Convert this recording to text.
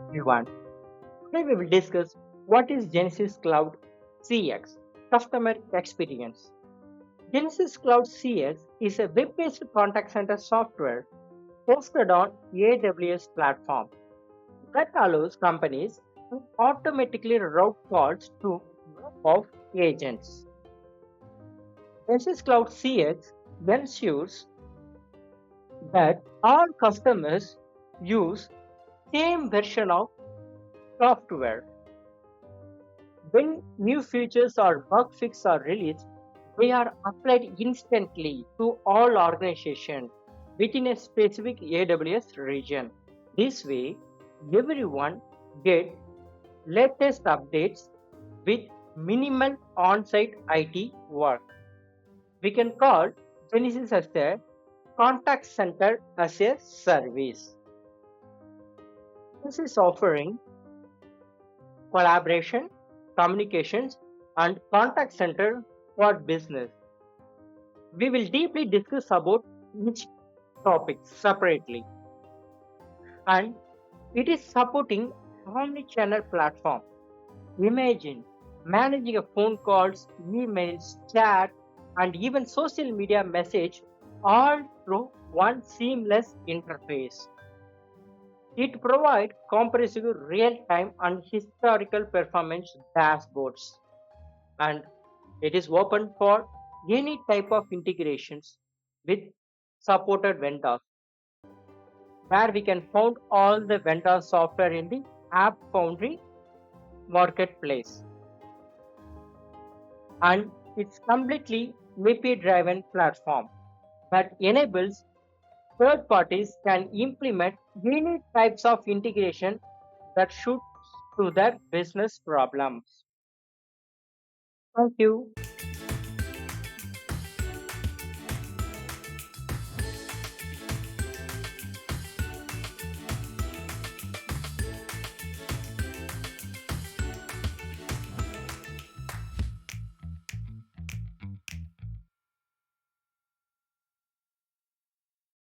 everyone. Today we will discuss what is Genesys Cloud CX Customer Experience. Genesys Cloud CX is a web-based contact center software hosted on AWS platform that allows companies to automatically route calls to group of agents. Genesys Cloud CX ensures that all customers use same version of software. When new features or bug fixes are released, they are applied instantly to all organizations within a specific AWS region. This way, everyone gets latest updates with minimal on-site IT work. We can call Genesis as a contact center as a service. This is offering collaboration, communications, and contact center for business. We will deeply discuss about each topic separately, and it is supporting Omni-Channel platform. Imagine managing a phone calls, emails, chat, and even social media message all through one seamless interface. It provides comprehensive real-time and historical performance dashboards, and it is open for any type of integrations with supported vendors, where we can find all the vendor software in the App Foundry marketplace. And it's completely API driven platform that enables third parties can implement any types of integration that suits to their business problems. Thank you.